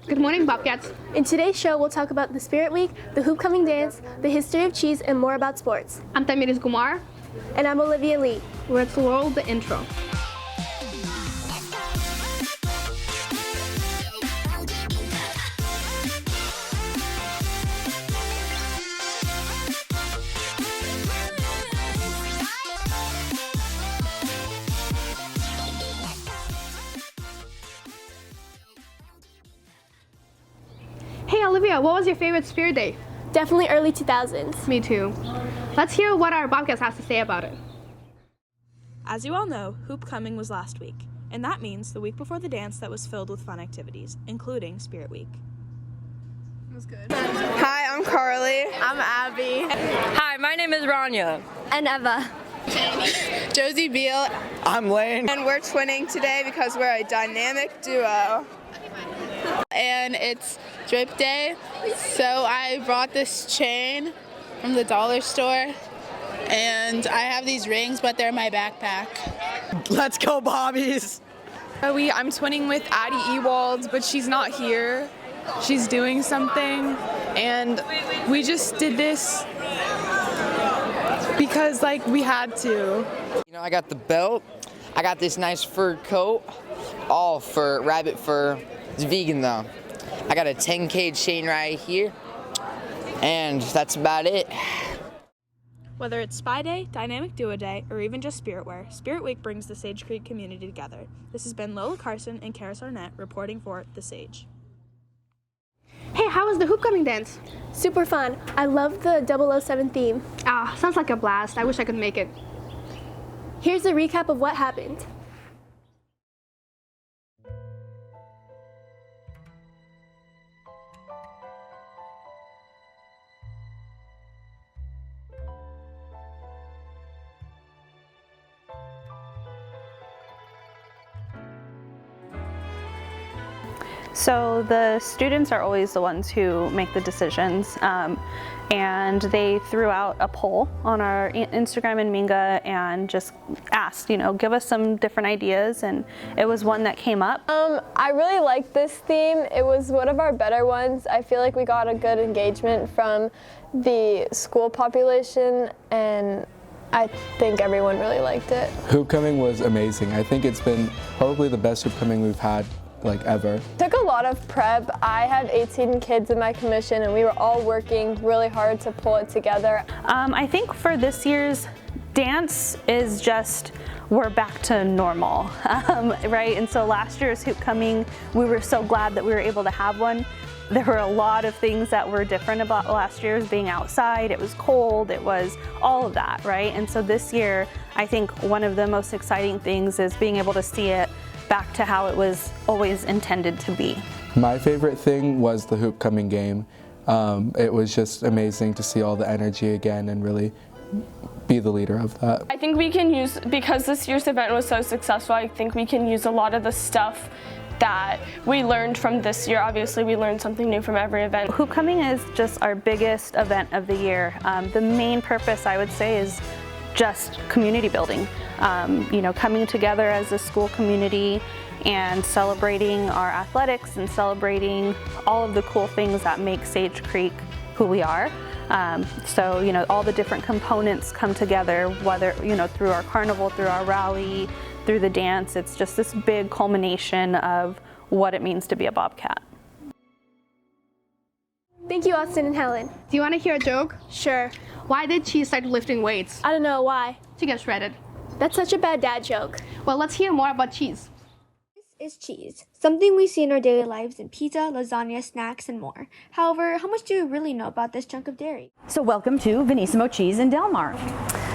Good morning, Bobcats. In today's show, we'll talk about the Spirit Week, the Hoopcoming dance, the history of cheese, and more about sports. I'm Tomiris Gumar. And I'm Olivia Lee. Let's roll the intro. Hey Olivia, what was your favorite Spirit Day? Definitely early 2000s. Me too. Let's hear what our Bobcats has to say about it. As you all know, Hoopcoming was last week, and that means the week before the dance that was filled with fun activities, including Spirit Week. It was good. Hi, I'm Carly. I'm Abby. Hi, my name is Rania. And Eva. Josie Beal. I'm Lane. And we're twinning today because we're a dynamic duo. And it's Drip Day, so I brought this chain from the dollar store, and I have these rings, but they're in my backpack. Let's go, Bobbies! I'm twinning with Addie Ewald, but she's not here. She's doing something, and we just did this because, we had to. You know, I got the belt. I got this nice fur coat, all fur, rabbit fur. It's vegan though. I got a 10K chain right here, and that's about it. Whether it's Spy Day, Dynamic Duo Day, or even just Spirit Wear, Spirit Week brings the Sage Creek community together. This has been Lola, Carson, and Kerris Arnett reporting for The Sage. Hey, how was the Hoopcoming dance? Super fun. I love the 007 theme. Sounds like a blast. I wish I could make it. Here's a recap of what happened. So the students are always the ones who make the decisions, and they threw out a poll on our Instagram and Minga and just asked, give us some different ideas, and it was one that came up. I really liked this theme. It was one of our better ones. I feel like we got a good engagement from the school population, and I think everyone really liked it. Hoopcoming was amazing. I think it's been probably the best Hoopcoming we've had ever. Took a lot of prep. I had 18 kids in my commission, and we were all working really hard to pull it together. I think for this year's dance is just, we're back to normal, right? And so last year's Hoopcoming, we were so glad that we were able to have one. There were a lot of things that were different about last year's, being outside, it was cold, it was all of that, right? And so this year, I think one of the most exciting things is being able to see it back to how it was always intended to be. My favorite thing was the Hoopcoming game. It was just amazing to see all the energy again and really be the leader of that. I think we can use, because this year's event was so successful, I think we can use a lot of the stuff that we learned from this year. Obviously, we learned something new from every event. Hoopcoming is just our biggest event of the year. The main purpose, I would say, is just community building. Coming together as a school community and celebrating our athletics and celebrating all of the cool things that make Sage Creek who we are. All the different components come together, whether, through our carnival, through our rally, through the dance. It's just this big culmination of what it means to be a Bobcat. Thank you, Austin and Helen. Do you want to hear a joke? Sure. Why did Cheese start lifting weights? I don't know, why? To get shredded. That's such a bad dad joke. Well, let's hear more about Cheese. This is cheese, something we see in our daily lives in pizza, lasagna, snacks, and more. However, how much do you really know about this chunk of dairy? So welcome to Venissimo Cheese in Del Mar.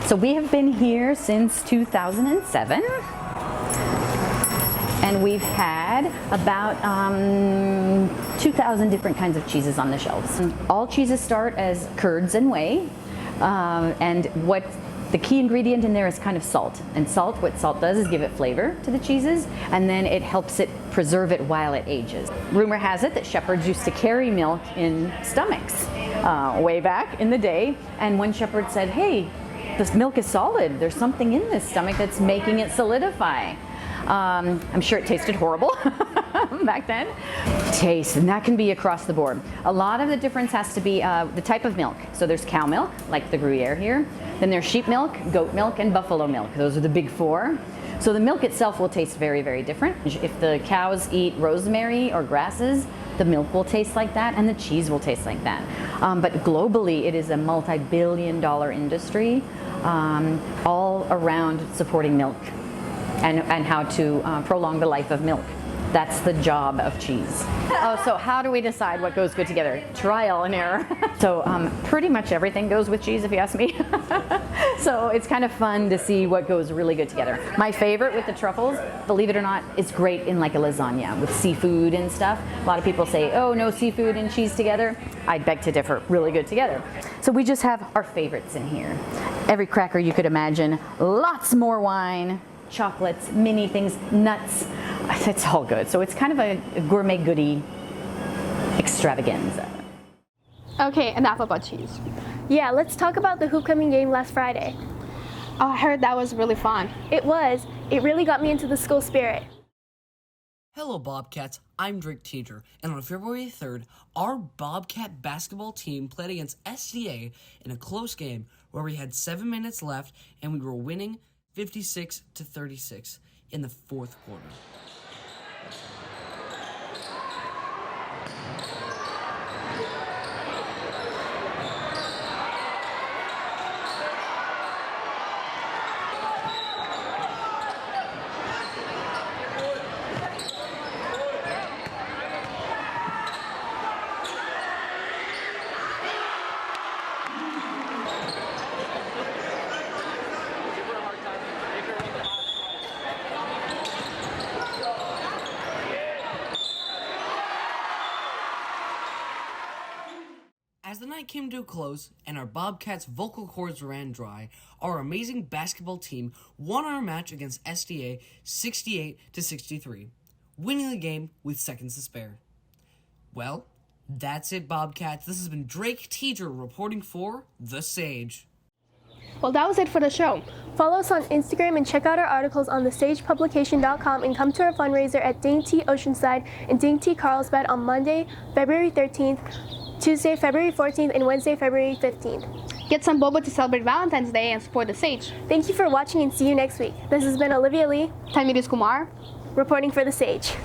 So we have been here since 2007. And we've had about 2,000 different kinds of cheeses on the shelves. And all cheeses start as curds and whey. And what the key ingredient in there is kind of salt. And what salt does is give it flavor to the cheeses, and then it helps it preserve it while it ages. Rumor has it that shepherds used to carry milk in stomachs way back in the day. And one shepherd said, hey, this milk is solid. There's something in this stomach that's making it solidify. I'm sure it tasted horrible, back then. Taste, and that can be across the board. A lot of the difference has to be the type of milk. So there's cow milk, like the Gruyere here. Then there's sheep milk, goat milk, and buffalo milk. Those are the big four. So the milk itself will taste very, very different. If the cows eat rosemary or grasses, the milk will taste like that and the cheese will taste like that. But globally, it is a multi-billion-dollar industry all around supporting milk and how to prolong the life of milk. That's the job of cheese. Oh, so how do we decide what goes good together? Trial and error. So pretty much everything goes with cheese, if you ask me. So it's kind of fun to see what goes really good together. My favorite with the truffles, believe it or not, is great in like a lasagna with seafood and stuff. A lot of people say, oh, no seafood and cheese together. I beg to differ, really good together. So we just have our favorites in here. Every cracker you could imagine, lots more wine, chocolates, mini things, nuts. It's all good. So it's kind of a gourmet goodie extravaganza. Okay, enough about cheese. Yeah, let's talk about the Hoopcoming game last Friday. Oh, I heard that was really fun. It was. It really got me into the school spirit. Hello Bobcats, I'm Drake Tieger, and on February 3rd, our Bobcat basketball team played against SDA in a close game where we had 7 minutes left and we were winning 56-36 in the fourth quarter. As the night came to a close and our Bobcats' vocal cords ran dry, our amazing basketball team won our match against SDA 68-63, winning the game with seconds to spare. Well, that's it, Bobcats. This has been Drake Tieger reporting for The Sage. Well, that was it for the show. Follow us on Instagram and check out our articles on thesagepublication.com and come to our fundraiser at Ding Tea Oceanside and Ding Tea Carlsbad on Monday, February 13th, Tuesday, February 14th, and Wednesday, February 15th. Get some boba to celebrate Valentine's Day and support the Sage. Thank you for watching and see you next week. This has been Olivia Lee. Tomiris Gumar. Reporting for the Sage.